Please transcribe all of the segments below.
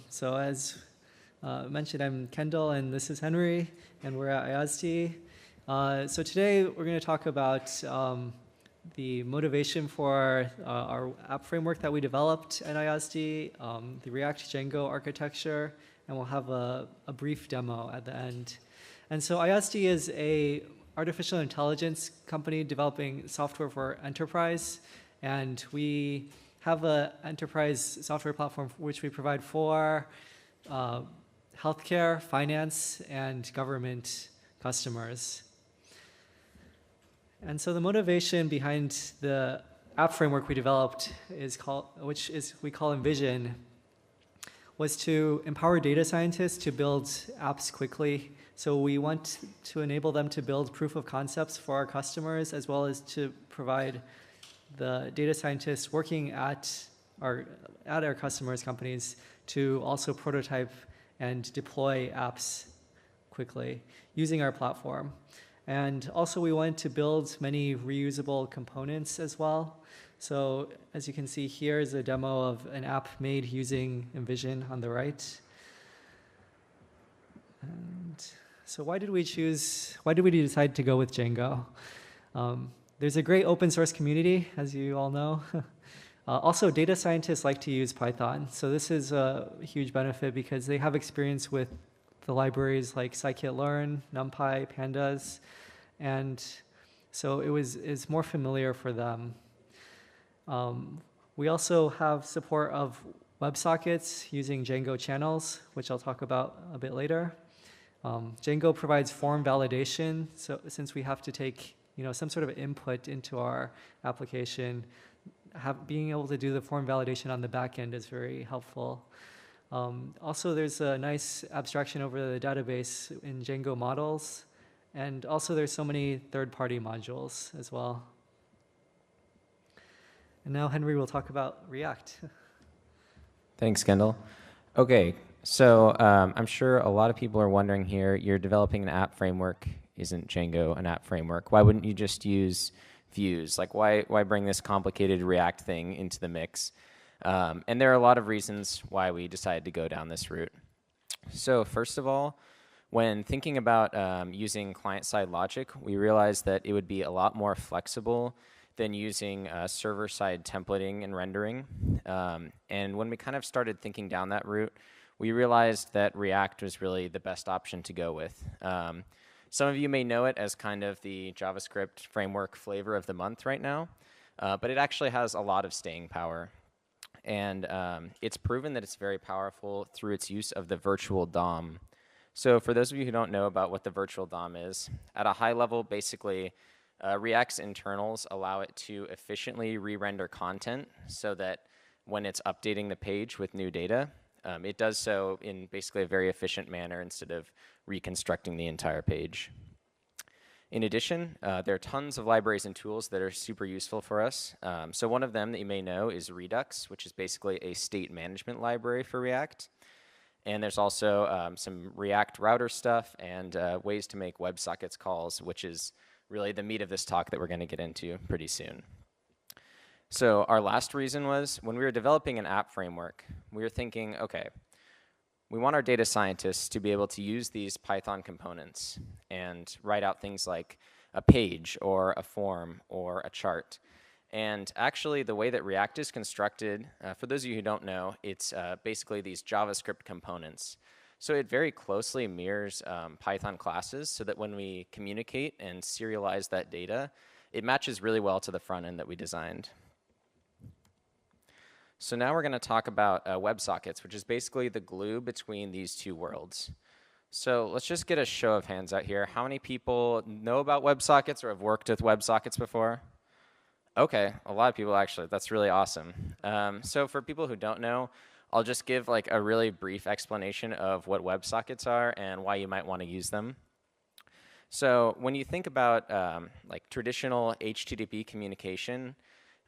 So as mentioned, I'm Kendall, and this is Henry, and we're at IOSD. So today we're going to talk about the motivation for our app framework that we developed at IOSD, the React Django architecture, and we'll have a brief demo at the end. And so IOSD is a artificial intelligence company developing software for enterprise, and we have an enterprise software platform which we provide for healthcare, finance, and government customers. And so the motivation behind the app framework we developed we call Envision, was to empower data scientists to build apps quickly. So we want to enable them to build proof of concepts for our customers, as well as to provide the data scientists working at our customers' companies to also prototype and deploy apps quickly using our platform. And also we wanted to build many reusable components as well. So as you can see, here is a demo of an app made using Envision on the right. And so why did we decide to go with Django? There's a great open source community, as you all know. Also, data scientists like to use Python. So this is a huge benefit because they have experience with the libraries like scikit-learn, NumPy, pandas. And so it's more familiar for them. We also have support of Websockets using Django channels, which I'll talk about a bit later. Django provides form validation. So since we have to take some sort of input into our application, being able to do the form validation on the back end is very helpful. Also, there's a nice abstraction over the database in Django Models. And also, there's so many third-party modules as well. And now Henry will talk about React. Thanks, Kendall. OK, so I'm sure a lot of people are wondering here, you're developing an app framework. Isn't Django an app framework? Why wouldn't you just use views? Like, why bring this complicated React thing into the mix? And there are a lot of reasons why we decided to go down this route. So first of all, when thinking about using client-side logic, we realized that it would be a lot more flexible than using server-side templating and rendering. And when we kind of started thinking down that route, we realized that React was really the best option to go with. Some of you may know it as kind of the JavaScript framework flavor of the month right now, but it actually has a lot of staying power. And it's proven that it's very powerful through its use of the virtual DOM. So for those of you who don't know about what the virtual DOM is, at a high level, basically, React's internals allow it to efficiently re-render content so that when it's updating the page with new data, it does so in basically a very efficient manner instead of reconstructing the entire page. In addition, there are tons of libraries and tools that are super useful for us. So one of them that you may know is Redux, which is basically a state management library for React. And there's also some React router stuff and ways to make Websockets calls, which is really the meat of this talk that we're going to get into pretty soon. So our last reason was when we were developing an app framework, we were thinking, OK, we want our data scientists to be able to use these Python components and write out things like a page or a form or a chart. And actually, the way that React is constructed, for those of you who don't know, it's basically these JavaScript components. So it very closely mirrors Python classes so that when we communicate and serialize that data, it matches really well to the front end that we designed. So now we're going to talk about Websockets, which is basically the glue between these two worlds. So let's just get a show of hands out here. How many people know about Websockets or have worked with Websockets before? OK, a lot of people actually. That's really awesome. So for people who don't know, I'll just give like a really brief explanation of what Websockets are and why you might want to use them. So when you think about like traditional HTTP communication,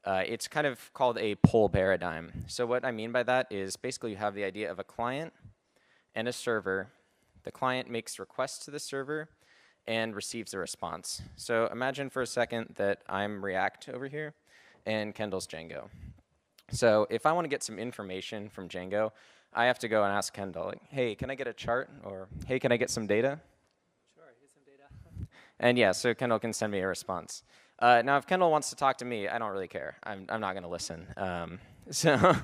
it's kind of called a pull paradigm. So what I mean by that is basically you have the idea of a client and a server. The client makes requests to the server and receives a response. So imagine for a second that I'm React over here and Kendall's Django. So if I want to get some information from Django, I have to go and ask Kendall, like, hey, can I get a chart? Or, hey, can I get some data? Sure, here's some data. And yeah, so Kendall can send me a response. Now, if Kendall wants to talk to me, I don't really care. I'm not going to listen. So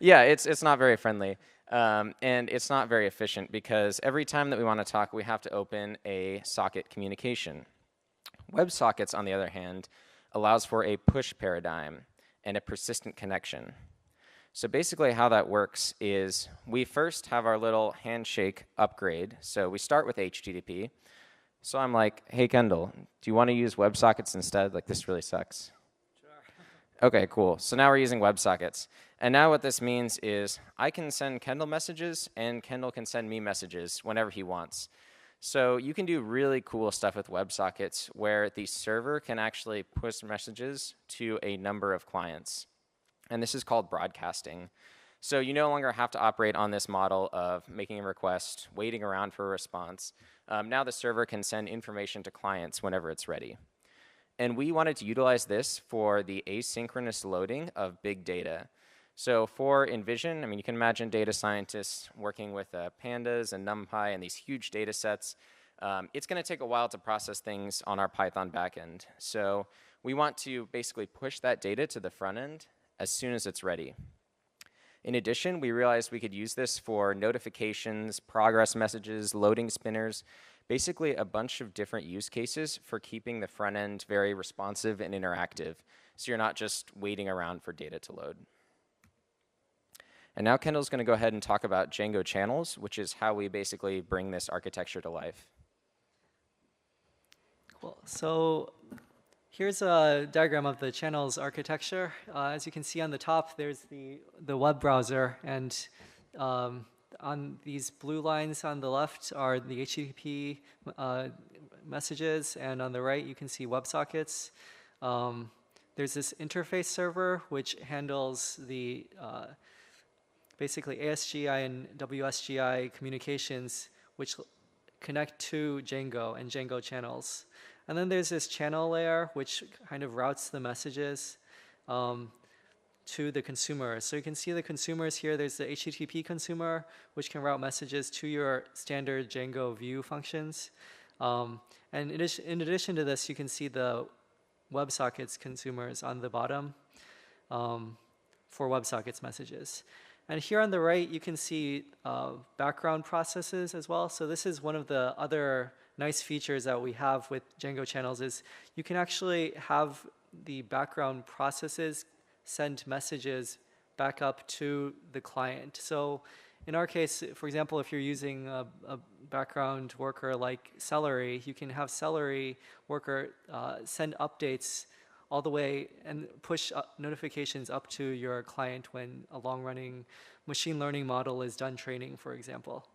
yeah, it's not very friendly. And it's not very efficient because every time that we want to talk, we have to open a socket communication. Websockets, on the other hand, allows for a push paradigm and a persistent connection. So basically how that works is we first have our little handshake upgrade. So we start with HTTP. So I'm like, hey, Kendall, do you want to use WebSockets instead? Like, this really sucks. Sure. OK, cool. So now we're using WebSockets. And now what this means is I can send Kendall messages, and Kendall can send me messages whenever he wants. So you can do really cool stuff with WebSockets where the server can actually push messages to a number of clients. And this is called broadcasting. So you no longer have to operate on this model of making a request, waiting around for a response. Now the server can send information to clients whenever it's ready. And we wanted to utilize this for the asynchronous loading of big data. So for Envision, I mean, you can imagine data scientists working with pandas and NumPy and these huge data sets. It's going to take a while to process things on our Python backend. So we want to basically push that data to the front end as soon as it's ready. In addition, we realized we could use this for notifications, progress messages, loading spinners, basically a bunch of different use cases for keeping the front end very responsive and interactive, so you're not just waiting around for data to load. And now Kendall's going to go ahead and talk about Django channels, which is how we basically bring this architecture to life. Cool. So here's a diagram of the channels architecture. As you can see on the top, there's the web browser, and on these blue lines on the left are the HTTP messages, and on the right you can see WebSockets. There's this interface server which handles the basically ASGI and WSGI communications, which connect to Django and Django channels. And then there's this channel layer, which kind of routes the messages to the consumer. So you can see the consumers here. There's the HTTP consumer, which can route messages to your standard Django view functions. And in addition to this, you can see the WebSockets consumers on the bottom for WebSockets messages. And here on the right, you can see background processes as well. So this is one of the other nice features that we have with Django channels is you can actually have the background processes send messages back up to the client. So in our case, for example, if you're using a background worker like Celery, you can have Celery worker send updates all the way and push notifications up to your client when a long-running machine learning model is done training, for example.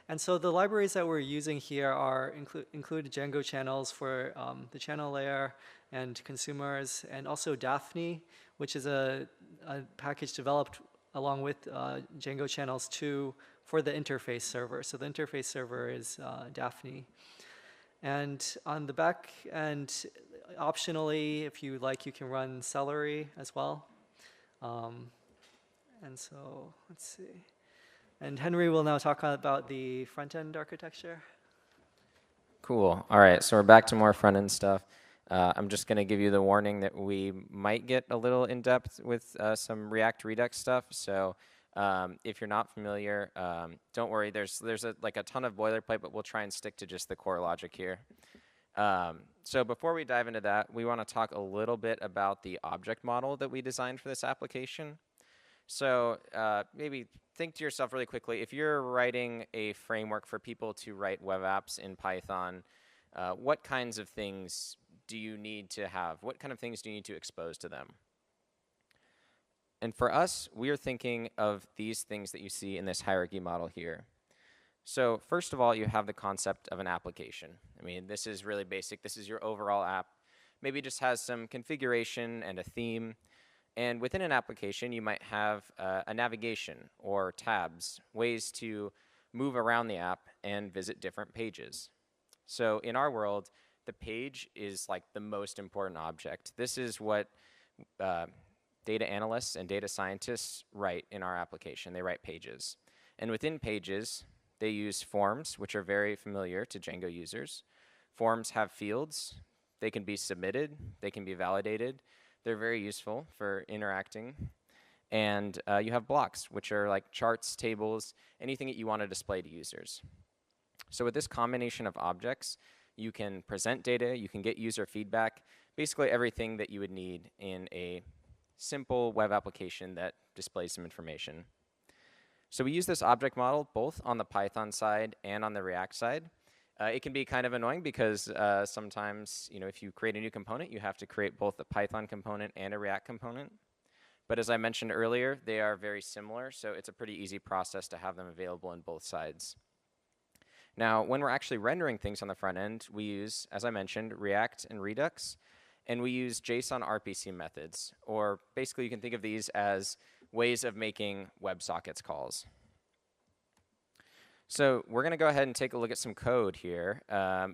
And so the libraries that we're using here are include Django channels for the channel layer and consumers, and also Daphne, which is a package developed along with Django channels 2 for the interface server. So the interface server is Daphne. And on the back end, optionally, if you like, you can run Celery as well. And so let's see. And Henry will now talk about the front-end architecture. Cool. All right, so we're back to more front-end stuff. I'm just going to give you the warning that we might get a little in-depth with some React Redux stuff. So if you're not familiar, don't worry. There's like a ton of boilerplate, but we'll try and stick to just the core logic here. So before we dive into that, we want to talk a little bit about the object model that we designed for this application. So maybe think to yourself really quickly, if you're writing a framework for people to write web apps in Python, what kinds of things do you need to have? What kind of things do you need to expose to them? And for us, we are thinking of these things that you see in this hierarchy model here. So first of all, you have the concept of an application. I mean, this is really basic. This is your overall app. Maybe it just has some configuration and a theme. And within an application, you might have a navigation or tabs, ways to move around the app and visit different pages. So in our world, the page is like the most important object. This is what data analysts and data scientists write in our application. They write pages. And within pages, they use forms, which are very familiar to Django users. Forms have fields. They can be submitted. They can be validated. They're very useful for interacting. And you have blocks, which are like charts, tables, anything that you want to display to users. So with this combination of objects, you can present data, you can get user feedback, basically everything that you would need in a simple web application that displays some information. So we use this object model both on the Python side and on the React side. It can be kind of annoying because sometimes, if you create a new component, you have to create both a Python component and a React component. But as I mentioned earlier, they are very similar, so it's a pretty easy process to have them available on both sides. Now, when we're actually rendering things on the front end, we use, as I mentioned, React and Redux, and we use JSONRPC methods, or basically you can think of these as ways of making WebSockets calls. So we're going to go ahead and take a look at some code here.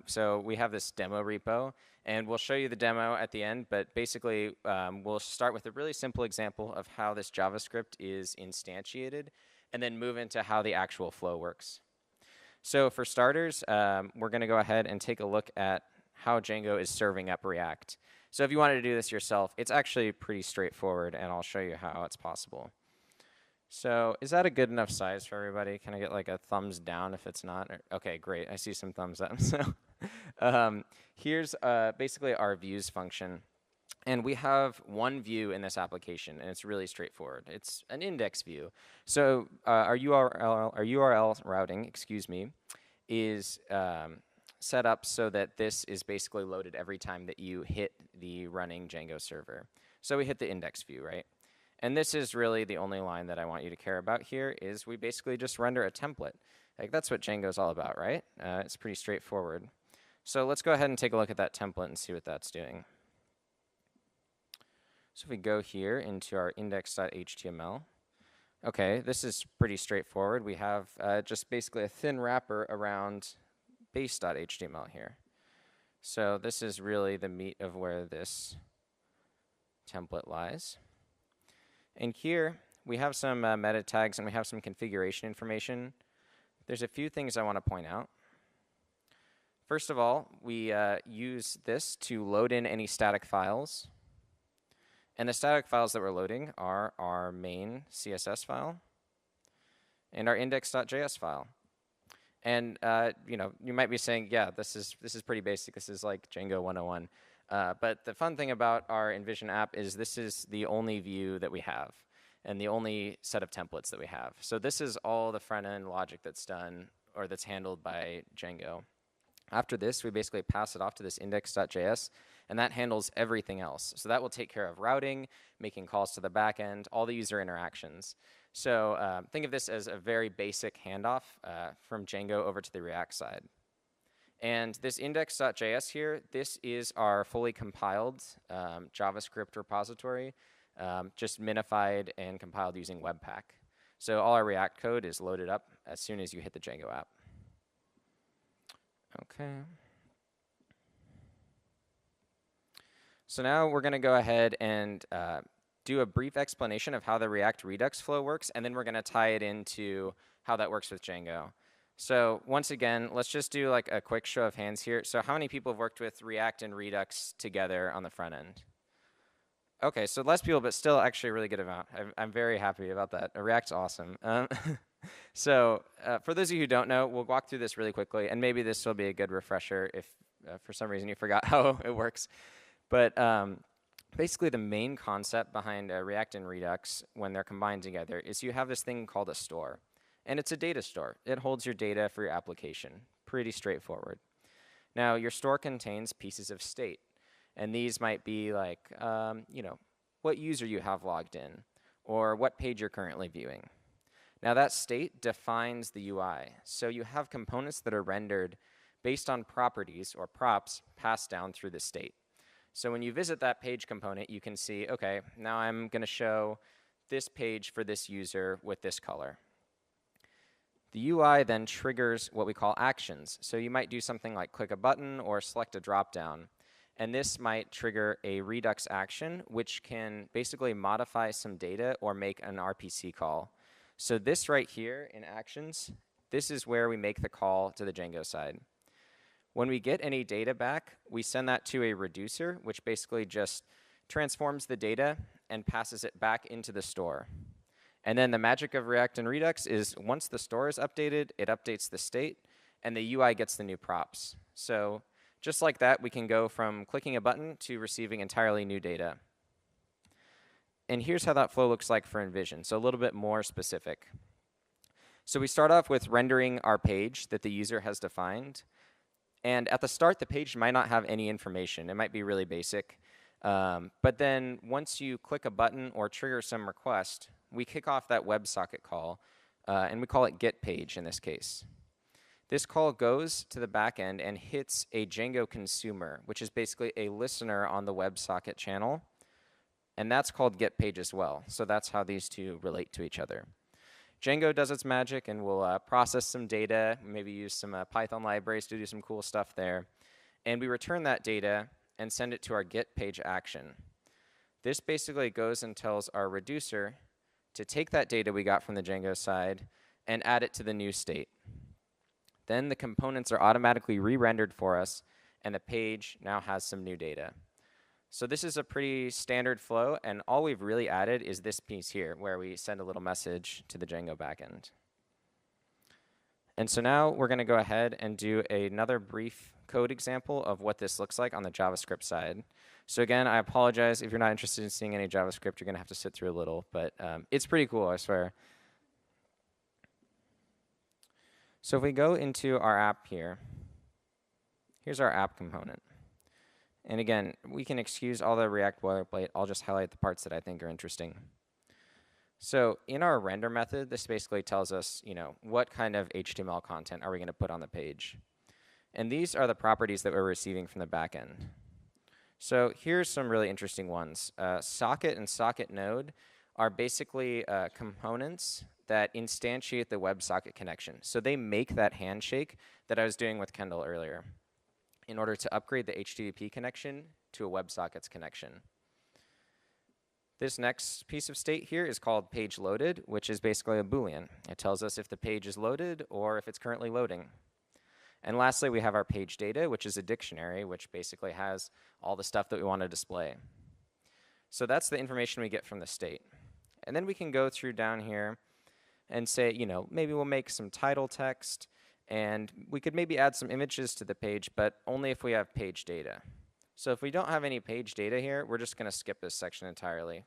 So we have this demo repo, and we'll show you the demo at the end, but basically we'll start with a really simple example of how this JavaScript is instantiated, and then move into how the actual flow works. So for starters, we're going to go ahead and take a look at how Django is serving up React. So if you wanted to do this yourself, it's actually pretty straightforward, and I'll show you how it's possible. So is that a good enough size for everybody? Can I get like a thumbs down if it's not? Okay, great. I see some thumbs up. So here's basically our views function. And we have one view in this application, and it's really straightforward. It's an index view. So our URL routing, is set up so that this is basically loaded every time that you hit the running Django server. So we hit the index view, right? And this is really the only line that I want you to care about here is we basically just render a template. Like that's what Django's all about, right? It's pretty straightforward. So let's go ahead and take a look at that template and see what that's doing. So if we go here into our index.html, okay, this is pretty straightforward. We have just basically a thin wrapper around base.html here. So this is really the meat of where this template lies. And here we have some meta tags and we have some configuration information. There's a few things I want to point out. First of all, we use this to load in any static files. And the static files that we're loading are our main CSS file and our index.js file. And you might be saying, yeah, this is pretty basic. This is like Django 101. But the fun thing about our Envision app is this is the only view that we have and the only set of templates that we have. So this is all the front-end logic that's done or that's handled by Django. After this, we basically pass it off to this index.js, and that handles everything else. So that will take care of routing, making calls to the backend, all the user interactions. So think of this as a very basic handoff from Django over to the React side. And this index.js here, this is our fully compiled JavaScript repository, just minified and compiled using Webpack. So all our React code is loaded up as soon as you hit the Django app. Okay. So now we're going to go ahead and do a brief explanation of how the React ReduxFlow works, and then we're going to tie it into how that works with Django. So once again, let's just do like a quick show of hands here. So how many people have worked with React and Redux together on the front end? Okay, so less people, but still actually a really good amount. I'm very happy about that. React's awesome. So for those of you who don't know, we'll walk through this really quickly, and maybe this will be a good refresher if for some reason you forgot how it works. But basically the main concept behind React and Redux when they're combined together is you have this thing called a store. And it's a data store. It holds your data for your application. Pretty straightforward. Now, your store contains pieces of state. And these might be like, what user you have logged in, or what page you're currently viewing. Now, that state defines the UI. So you have components that are rendered based on properties, or props, passed down through the state. So when you visit that page component, you can see, okay, now I'm going to show this page for this user with this color. The UI then triggers what we call actions. So you might do something like click a button or select a dropdown. And this might trigger a Redux action, which can basically modify some data or make an RPC call. So this right here in actions, this is where we make the call to the Django side. When we get any data back, we send that to a reducer, which basically just transforms the data and passes it back into the store. And then the magic of React and Redux is once the store is updated, it updates the state, and the UI gets the new props. So just like that, we can go from clicking a button to receiving entirely new data. And here's how that flow looks like for Envision, so a little bit more specific. So we start off with rendering our page that the user has defined. And at the start, the page might not have any information. It might be really basic. But then once you click a button or trigger some request, we kick off that WebSocket call, and we call it getPage in this case. This call goes to the backend and hits a Django consumer, which is basically a listener on the WebSocket channel. And that's called getPage as well. So that's how these two relate to each other. Django does its magic and will process some data, maybe use some Python libraries to do some cool stuff there. And we return that data and send it to our getPage action. This basically goes and tells our reducer to take that data we got from the Django side and add it to the new state. Then the components are automatically re-rendered for us, and the page now has some new data. So this is a pretty standard flow, and all we've really added is this piece here, where we send a little message to the Django backend. And so now we're going to go ahead and do another brief code example of what this looks like on the JavaScript side. So again, I apologize if you're not interested in seeing any JavaScript. You're going to have to sit through a little, but it's pretty cool, I swear. So if we go into our app here, here's our app component. And again, we can excuse all the React boilerplate. I'll just highlight the parts that I think are interesting. So in our render method, this basically tells us, what kind of HTML content are we going to put on the page. And these are the properties that we're receiving from the backend. So here's some really interesting ones. Socket and socket node are basically components that instantiate the WebSocket connection. So they make that handshake that I was doing with Kendall earlier in order to upgrade the HTTP connection to a WebSockets connection. This next piece of state here is called page loaded, which is basically a Boolean. It tells us if the page is loaded or if it's currently loading. And lastly, we have our page data, which is a dictionary, which basically has all the stuff that we want to display. So that's the information we get from the state. And then we can go through down here and say, maybe we'll make some title text, and we could maybe add some images to the page, but only if we have page data. So if we don't have any page data here, we're just going to skip this section entirely.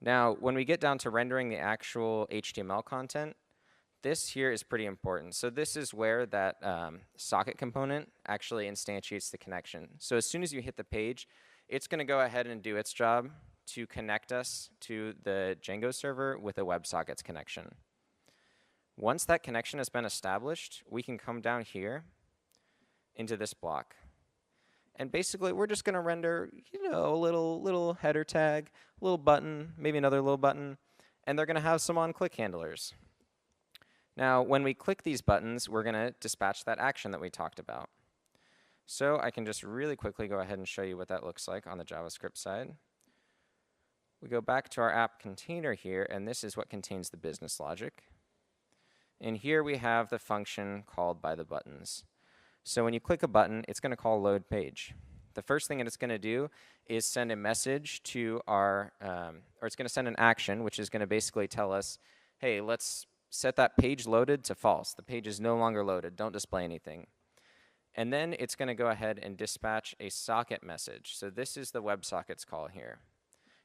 Now, when we get down to rendering the actual HTML content, this here is pretty important. So this is where that socket component actually instantiates the connection. So as soon as you hit the page, it's going to go ahead and do its job to connect us to the Django server with a WebSockets connection. Once that connection has been established, we can come down here into this block. And basically, we're just going to render, a little header tag, a little button, maybe another little button, and they're going to have some on-click handlers. Now, when we click these buttons, we're going to dispatch that action that we talked about. So I can just really quickly go ahead and show you what that looks like on the JavaScript side. We go back to our app container here, and this is what contains the business logic. And here we have the function called by the buttons. So when you click a button, it's going to call load page. The first thing that it's going to do is send a message to our, or it's going to send an action, which is going to basically tell us, hey, let's set that page loaded to false. The page is no longer loaded. Don't display anything. And then it's going to go ahead and dispatch a socket message. So this is the WebSockets call here.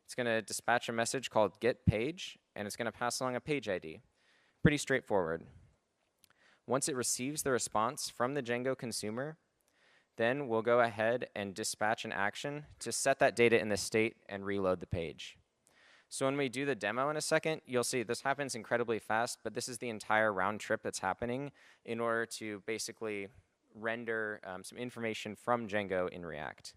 It's going to dispatch a message called getPage, and it's going to pass along a page ID. Pretty straightforward. Once it receives the response from the Django consumer, then we'll go ahead and dispatch an action to set that data in the state and reload the page. So when we do the demo in a second, you'll see this happens incredibly fast, but this is the entire round trip that's happening in order to basically render some information from Django in React.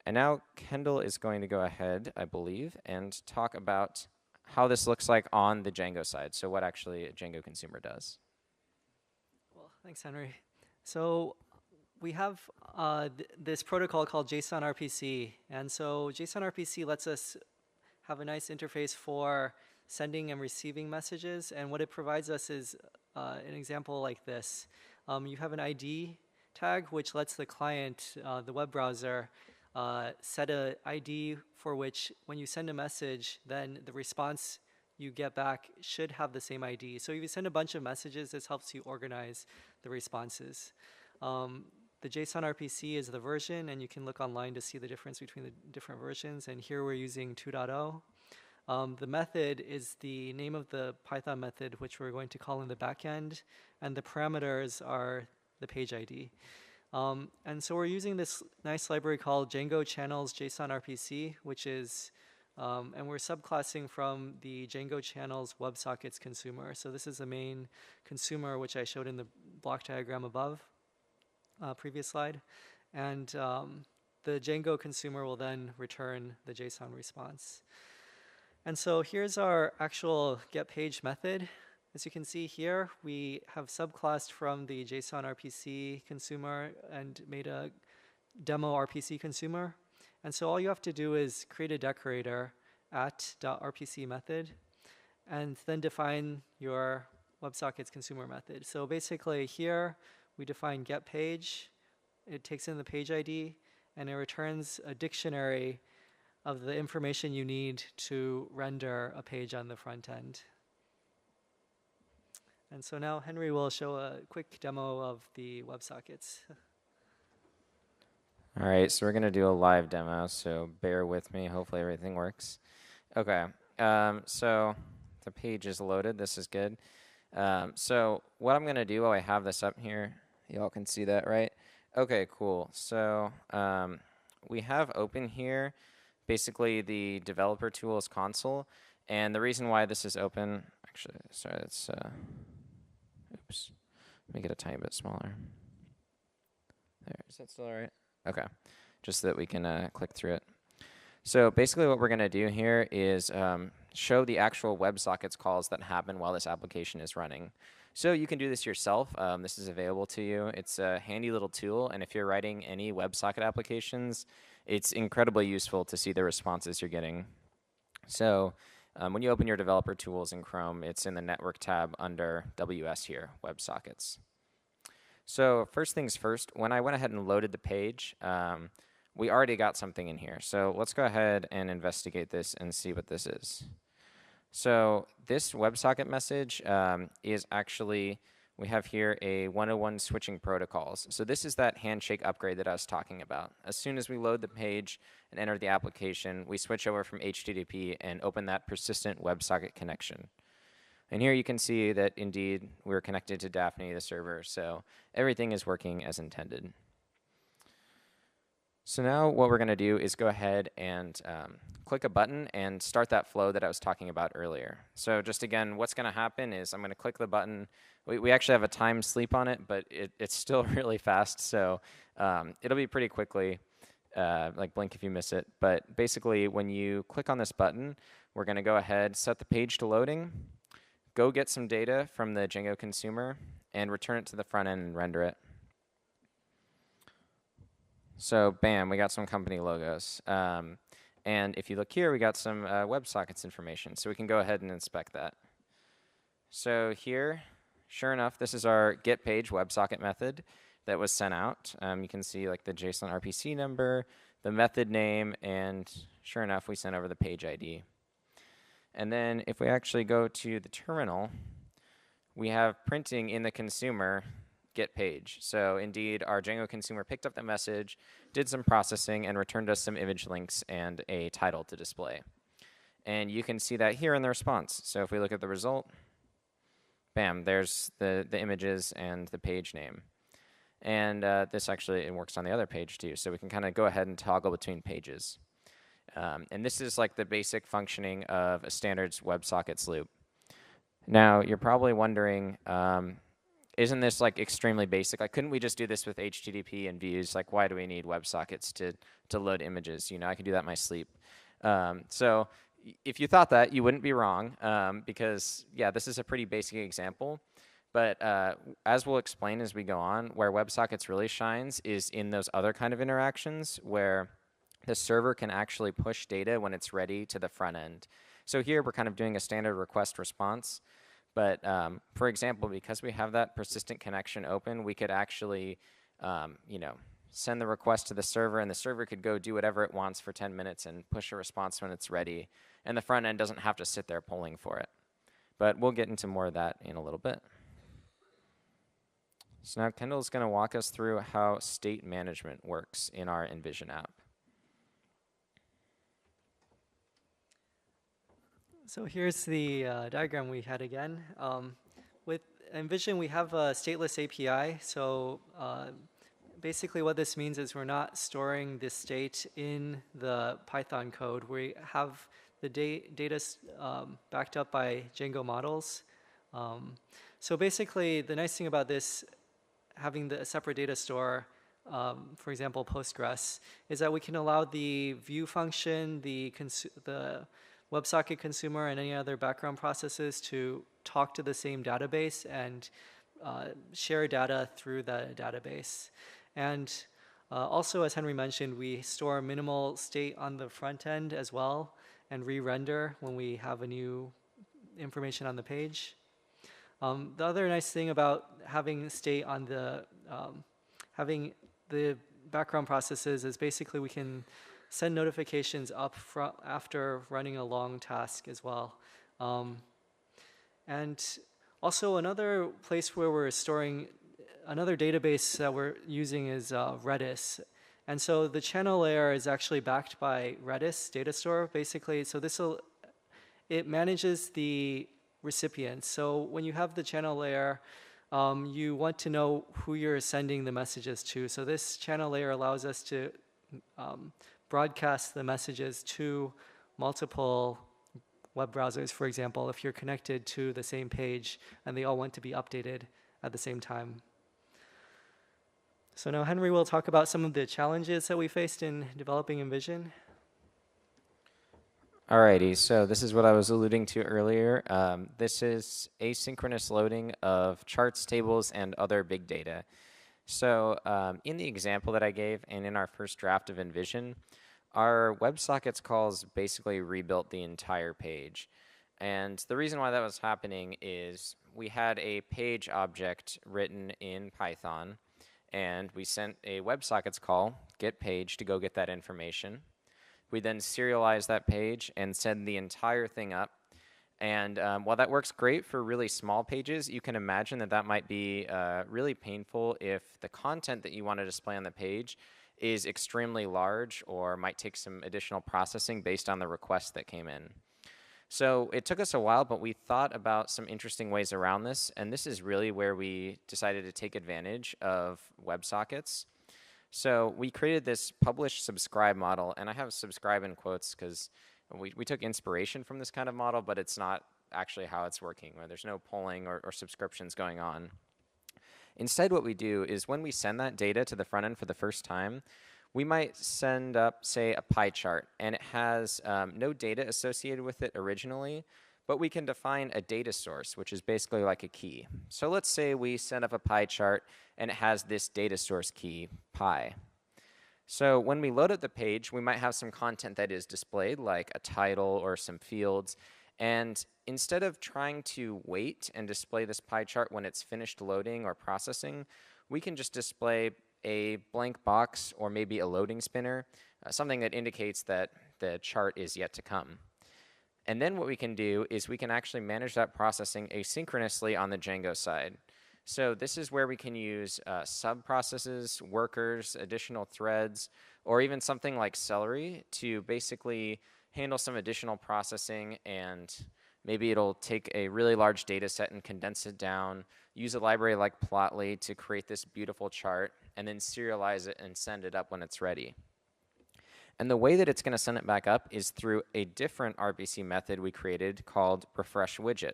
And now Kendall is going to go ahead, I believe, and talk about how this looks like on the Django side, so what actually a Django consumer does. Well, thanks, Henry. So we have this protocol called JSONRPC. And so JSONRPC lets us have a nice interface for sending and receiving messages. And what it provides us is an example like this. You have an ID tag, which lets the client, the web browser, set an ID for which when you send a message, then the response you get back should have the same ID. So if you send a bunch of messages, this helps you organize the responses. The JSONRPC is the version, and you can look online to see the difference between the different versions. And here we're using 2.0. The method is the name of the Python method, which we're going to call in the backend, and the parameters are the page ID. And so we're using this nice library called Django Channels JSONRPC, which is, and we're subclassing from the Django Channels Websockets consumer. So this is the main consumer, which I showed in the block diagram above, previous slide. And the Django consumer will then return the JSON response. And so here's our actual getPage method. As you can see here, we have subclassed from the JSONRPC consumer and made a demo RPC consumer. And so all you have to do is create a decorator at .rpc method and then define your WebSockets consumer method. So basically here we define getPage. It takes in the page ID and it returns a dictionary of the information you need to render a page on the front end. And so now Henry will show a quick demo of the WebSockets. All right, so we're going to do a live demo, so bear with me. Hopefully everything works. Okay, so the page is loaded. This is good. So what I'm going to do while I have this up here, y'all can see that, right? Okay, cool. So we have open here basically the developer tools console. And the reason why this is open, actually, sorry, it's, oops, make it a tiny bit smaller. There, is that still all right? Okay, just so that we can click through it. So basically what we're going to do here is show the actual WebSockets calls that happen while this application is running. So you can do this yourself. This is available to you. It's a handy little tool, and if you're writing any WebSocket applications, it's incredibly useful to see the responses you're getting. So when you open your developer tools in Chrome, it's in the network tab under WS here, WebSockets. So first things first, when I went ahead and loaded the page, we already got something in here. So let's go ahead and investigate this and see what this is. So this WebSocket message is actually, we have here a 101 switching protocols. So this is that handshake upgrade that I was talking about. As soon as we load the page and enter the application, we switch over from HTTP and open that persistent WebSocket connection. And here you can see that indeed we're connected to Daphne, the server, so everything is working as intended. So now what we're going to do is go ahead and click a button and start that flow that I was talking about earlier. So just again, what's going to happen is I'm going to click the button. We actually have a time sleep on it, but it's still really fast, so it'll be pretty quickly, like blink if you miss it. But basically, when you click on this button, we're going to go ahead, set the page to loading, go get some data from the Django consumer, and return it to the front end and render it. So bam, we got some company logos. And if you look here, we got some WebSockets information. So we can go ahead and inspect that. So here, sure enough, this is our getPage WebSocket method that was sent out. You can see like the JSONRPC number, the method name, and sure enough, we sent over the page ID. And then if we actually go to the terminal, we have printing in the consumer getPage. So indeed, our Django consumer picked up the message, did some processing, and returned us some image links and a title to display. And you can see that here in the response. So if we look at the result, bam, there's the images and the page name. And this actually, it works on the other page too. So we can kind of go ahead and toggle between pages. And this is like the basic functioning of a standard WebSockets loop. Now, you're probably wondering, isn't this like extremely basic? Like, couldn't we just do this with HTTP and views? Like, why do we need WebSockets to load images? You know, I can do that in my sleep. So if you thought that, you wouldn't be wrong, because yeah, this is a pretty basic example. But as we'll explain as we go on, where WebSockets really shines is in those other kind of interactions where the server can actually push data when it's ready to the front end. So here we're kind of doing a standard request response. But for example, because we have that persistent connection open, we could actually send the request to the server, and the server could go do whatever it wants for 10 minutes and push a response when it's ready. And the front end doesn't have to sit there polling for it. But we'll get into more of that in a little bit. So now Kendall's going to walk us through how state management works in our Envision app. So here's the diagram we had again. With Envision, we have a stateless API. So basically what this means is we're not storing the state in the Python code. We have the data backed up by Django Models. So basically, the nice thing about this, having the separate data store, for example, Postgres, is that we can allow the view function, the WebSocket consumer, and any other background processes to talk to the same database and share data through the database. And also, as Henry mentioned, we store minimal state on the front end as well and re-render when we have a new information on the page. The other nice thing about having state on having the background processes is basically we can send notifications up front after running a long task as well. And also another place where we're storing, another database that we're using is Redis. And so the channel layer is actually backed by Redis data store, basically. So it manages the recipients. So when you have the channel layer, you want to know who you're sending the messages to. So this channel layer allows us to broadcast the messages to multiple web browsers, for example, if you're connected to the same page and they all want to be updated at the same time. So now Henry will talk about some of the challenges that we faced in developing Envision. Alrighty, so this is what I was alluding to earlier. This is asynchronous loading of charts, tables, and other big data. So in the example that I gave and in our first draft of Envision, our WebSockets calls basically rebuilt the entire page. And the reason why that was happening is we had a page object written in Python, and we sent a WebSockets call, getPage, to go get that information. We then serialize that page and send the entire thing up. And while that works great for really small pages, you can imagine that that might be really painful if the content that you want to display on the page is extremely large or might take some additional processing based on the request that came in. So it took us a while, but we thought about some interesting ways around this. And this is really where we decided to take advantage of WebSockets. So we created this publish subscribe model, and I have subscribe in quotes because we took inspiration from this kind of model, but it's not actually how it's working, where there's no polling or subscriptions going on. Instead, what we do is when we send that data to the front end for the first time, we might send up, say, a pie chart, and it has no data associated with it originally, but we can define a data source, which is basically like a key. So let's say we send up a pie chart, and it has this data source key, pi. So when we load up the page, we might have some content that is displayed, like a title or some fields. And instead of trying to wait and display this pie chart when it's finished loading or processing, we can just display a blank box or maybe a loading spinner, something that indicates that the chart is yet to come. And then what we can do is we can actually manage that processing asynchronously on the Django side. So this is where we can use sub-processes, workers, additional threads, or even something like Celery to basically handle some additional processing, and maybe it'll take a really large data set and condense it down, use a library like Plotly to create this beautiful chart, and then serialize it and send it up when it's ready. And the way that it's going to send it back up is through a different RPC method we created called refresh widget.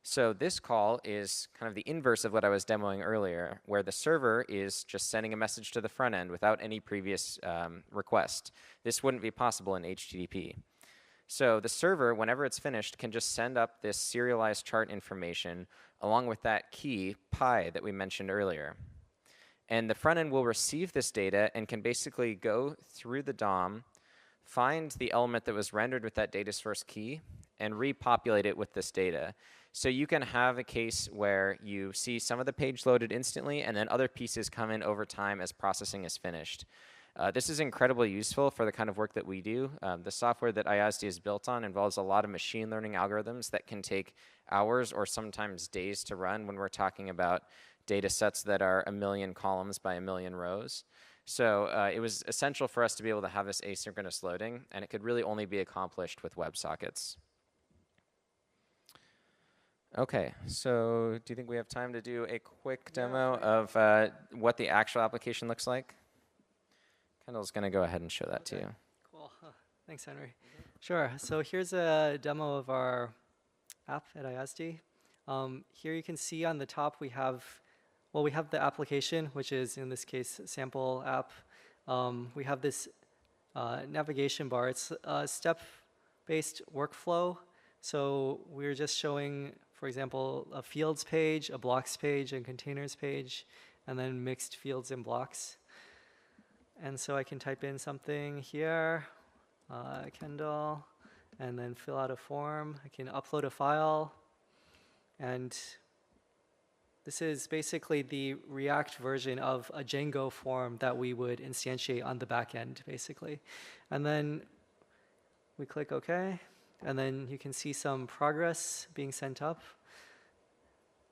So this call is kind of the inverse of what I was demoing earlier, where the server is just sending a message to the front end without any previous request. This wouldn't be possible in HTTP. So the server, whenever it's finished, can just send up this serialized chart information along with that key, pi, that we mentioned earlier. And the front end will receive this data and can basically go through the DOM, find the element that was rendered with that data source key, and repopulate it with this data. So you can have a case where you see some of the page loaded instantly, and then other pieces come in over time as processing is finished. This is incredibly useful for the kind of work that we do. The software that IASD is built on involves a lot of machine learning algorithms that can take hours or sometimes days to run when we're talking about data sets that are 1 million columns by 1 million rows. So it was essential for us to be able to have this asynchronous loading, and it could really only be accomplished with Websockets. Okay, so do you think we have time to do a quick demo of what the actual application looks like? Kendall's going to go ahead and show that to you. Cool. Thanks, Henry. Sure. So here's a demo of our app at IASD. Here you can see on the top we have the application, which is in this case sample app. We have this navigation bar. It's a step-based workflow. So we're just showing, for example, a fields page, a blocks page, and containers page, and then mixed fields and blocks. And so I can type in something here, Kendall, and then fill out a form. I can upload a file. And this is basically the React version of a Django form that we would instantiate on the back end, basically. And then we click OK. And then you can see some progress being sent up.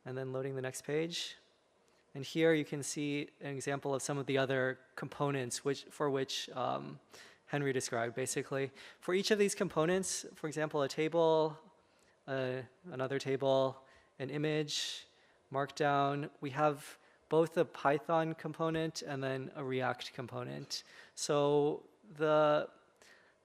And then loading the next page. And here you can see an example of some of the other components for which Henry described, basically. For each of these components, for example, a table, another table, an image, Markdown, we have both a Python component and then a React component. So the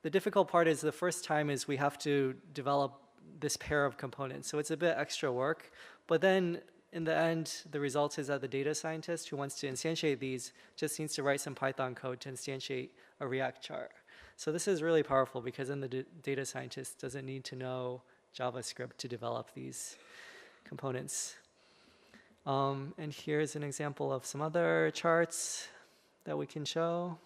difficult part is the first time is we have to develop this pair of components. So it's a bit extra work. But then in the end, the result is that the data scientist who wants to instantiate these just needs to write some Python code to instantiate a React chart. So this is really powerful because then the data scientist doesn't need to know JavaScript to develop these components. And here's an example of some other charts that we can show.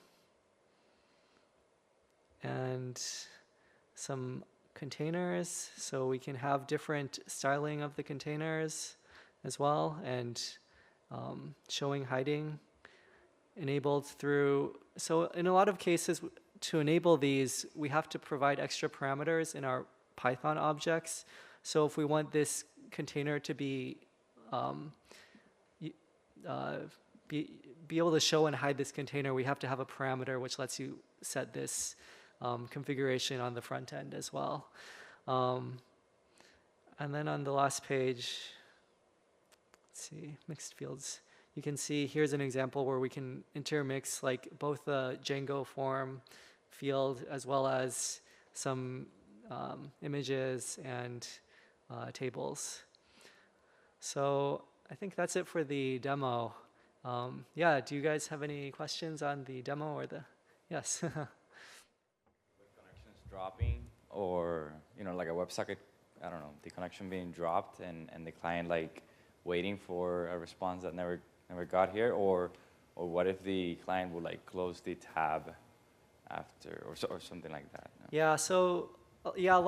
And some containers. So we can have different styling of the containers as well, and showing hiding enabled through. So in a lot of cases, to enable these, we have to provide extra parameters in our Python objects. So if we want this container to be able to show and hide this container, we have to have a parameter which lets you set this configuration on the front end as well. And then on the last page, let's see, mixed fields. You can see here's an example where we can intermix like both the Django form field as well as some images and tables. So I think that's it for the demo. Yeah, do you guys have any questions on the demo or the? Yes. With connections dropping, or like a WebSocket, I don't know, the connection being dropped and the client like waiting for a response that never got here, or what if the client would like close the tab after, or something like that? No? Yeah. So yeah,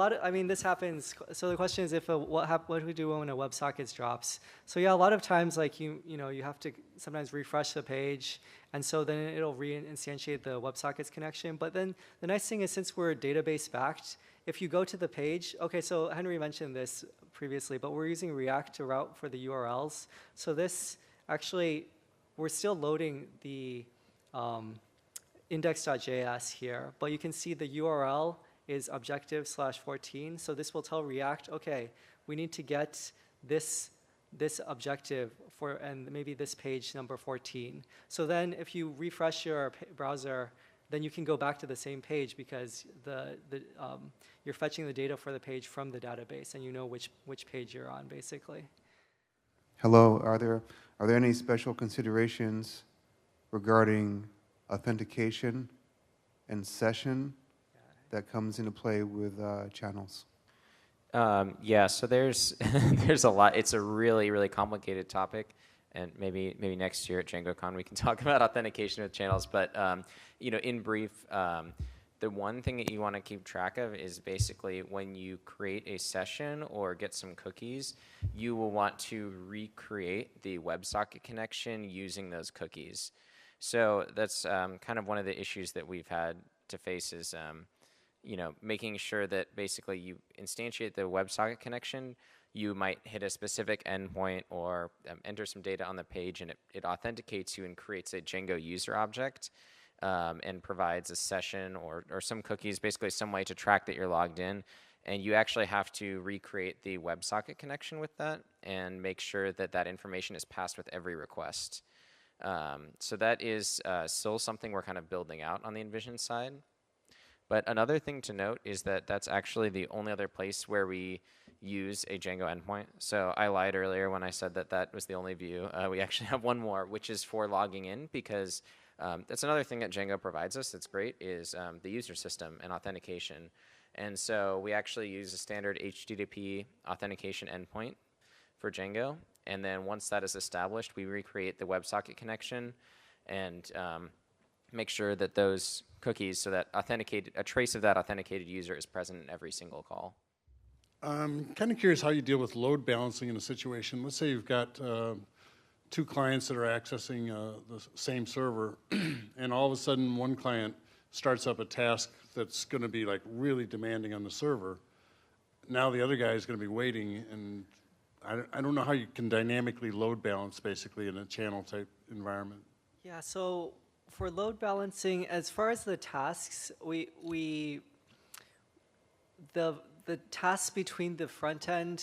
this happens. So the question is, what do we do when a WebSockets drops? So yeah, a lot of times like you have to sometimes refresh the page, and so then it'll re-instantiate the WebSockets connection. But then the nice thing is, since we're database backed, if you go to the page, okay, so Henry mentioned this previously, but we're using React to route for the URLs. So this actually, we're still loading the index.js here, but you can see the URL is objective/14. So this will tell React, okay, we need to get this objective and maybe this page number 14. So then if you refresh your browser, then you can go back to the same page because you're fetching the data for the page from the database, and you know which page you're on, basically. Hello, are there any special considerations regarding authentication and session that comes into play with channels? Yeah, so there's there's a lot. It's a really, really complicated topic, and maybe next year at DjangoCon we can talk about authentication with channels. But in brief, the one thing that you want to keep track of is basically when you create a session or get some cookies, you will want to recreate the WebSocket connection using those cookies. So that's kind of one of the issues that we've had to face is making sure that basically you instantiate the WebSocket connection. You might hit a specific endpoint or enter some data on the page, and it authenticates you and creates a Django user object and provides a session or some cookies, basically some way to track that you're logged in. And you actually have to recreate the WebSocket connection with that and make sure that that information is passed with every request. So that is still something we're kind of building out on the Envision side. But another thing to note is that that's actually the only other place where we use a Django endpoint. So I lied earlier when I said that that was the only view. We actually have one more, which is for logging in, because that's another thing that Django provides us that's great is the user system and authentication. And so we actually use a standard HTTP authentication endpoint for Django. And then once that is established, we recreate the WebSocket connection and make sure that those cookies, so that a trace of that authenticated user is present in every single call. I'm kind of curious how you deal with load balancing in a situation. Let's say you've got two clients that are accessing the same server, and all of a sudden one client starts up a task that's going to be like really demanding on the server. Now the other guy is going to be waiting, and I don't know how you can dynamically load balance basically in a channel type environment. Yeah, so for load balancing, as far as the tasks, the tasks between the front-end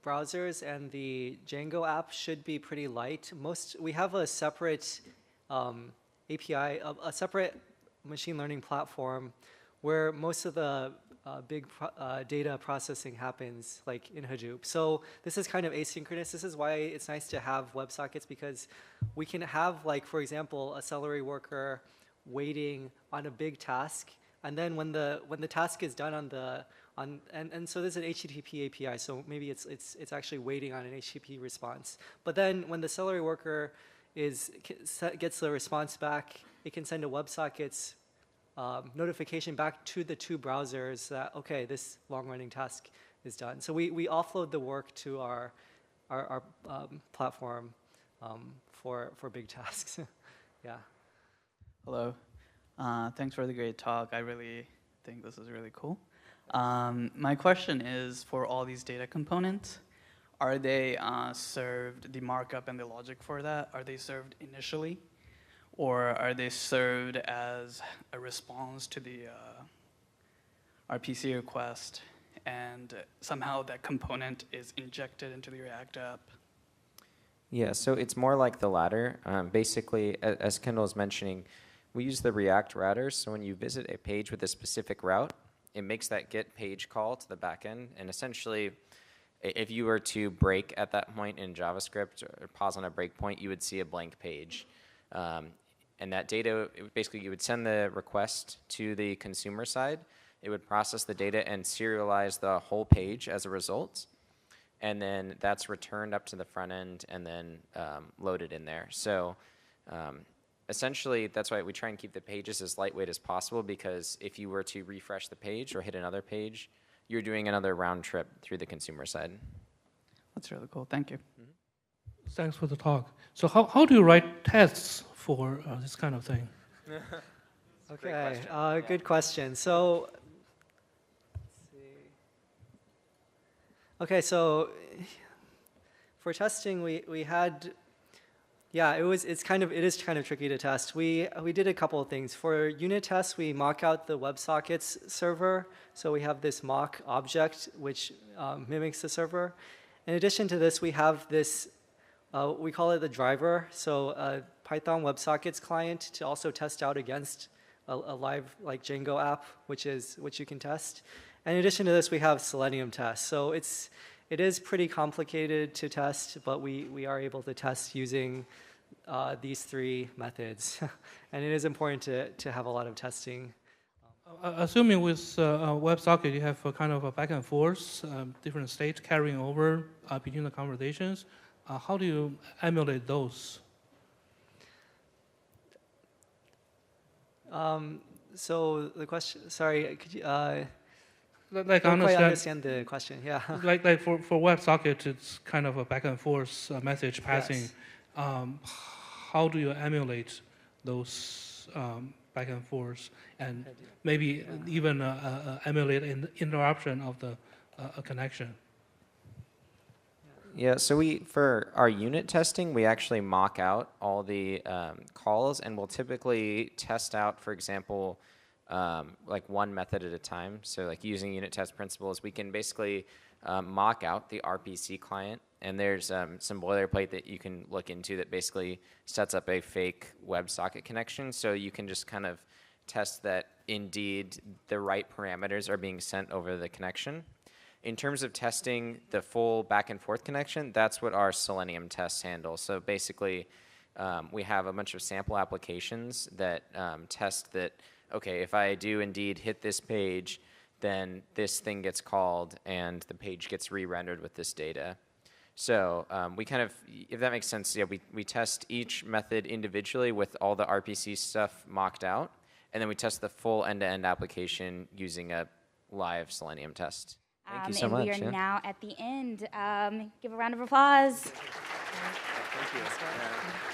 browsers and the Django app should be pretty light. We have a separate API, a separate machine learning platform where most of the big data processing happens, like in Hadoop. So this is kind of asynchronous. This is why it's nice to have WebSockets, because we can have, like, for example, a celery worker waiting on a big task, and then when the task is done and so there's an HTTP API, so maybe it's actually waiting on an HTTP response. But then when the celery worker gets the response back, it can send a WebSockets notification back to the two browsers that, okay, this long-running task is done. So we offload the work to our platform for big tasks. Yeah. Hello. Thanks for the great talk. I really think this is really cool. My question is, for all these data components, are they served, the markup and the logic for that, are they served initially? Or are they served as a response to the RPC request, and somehow that component is injected into the React app? Yeah, so it's more like the latter. Basically, as Kendall was mentioning, we use the React routers. So when you visit a page with a specific route, it makes that get page call to the backend. And essentially, if you were to break at that point in JavaScript or pause on a breakpoint, you would see a blank page. And that data, basically, you would send the request to the consumer side. It would process the data and serialize the whole page as a result. And then that's returned up to the front end and then loaded in there. So essentially, that's why we try and keep the pages as lightweight as possible, because if you were to refresh the page or hit another page, you're doing another round trip through the consumer side. That's really cool. Thank you. Mm-hmm. Thanks for the talk. So how do you write tests for this kind of thing? Okay, good question. So, let's see. Okay, so for testing, we had, yeah, it is kind of tricky to test. We did a couple of things. For unit tests, we mock out the WebSockets server. So we have this mock object which mimics the server. In addition to this, we have this, we call it the driver. So a Python WebSockets client to also test out against a live, like, Django app, which you can test. And in addition to this, we have Selenium tests. So it is pretty complicated to test, but we are able to test using these three methods. And it is important to have a lot of testing. Assuming with WebSocket you have a kind of a back and forth, different states carrying over between the conversations, how do you emulate those? So the question, sorry, could you, Like don't quite understand the question, yeah. Like for WebSocket, it's kind of a back and forth message passing. Yes. How do you emulate those back and forth, and maybe even emulate an interruption of the a connection? Yeah, so for our unit testing, we actually mock out all the calls, and we'll typically test out, for example, like one method at a time. So like using unit test principles, we can basically mock out the RPC client, and there's some boilerplate that you can look into that basically sets up a fake WebSocket connection. So you can just kind of test that indeed the right parameters are being sent over the connection. In terms of testing the full back and forth connection, that's what our Selenium tests handle. So basically, we have a bunch of sample applications that test that, okay, if I do indeed hit this page, then this thing gets called and the page gets re-rendered with this data. So we kind of, if that makes sense, yeah, we test each method individually with all the RPC stuff mocked out, and then we test the full end-to-end application using a live Selenium test. Thank you so much. And we are now at the end. Give a round of applause. Thank you.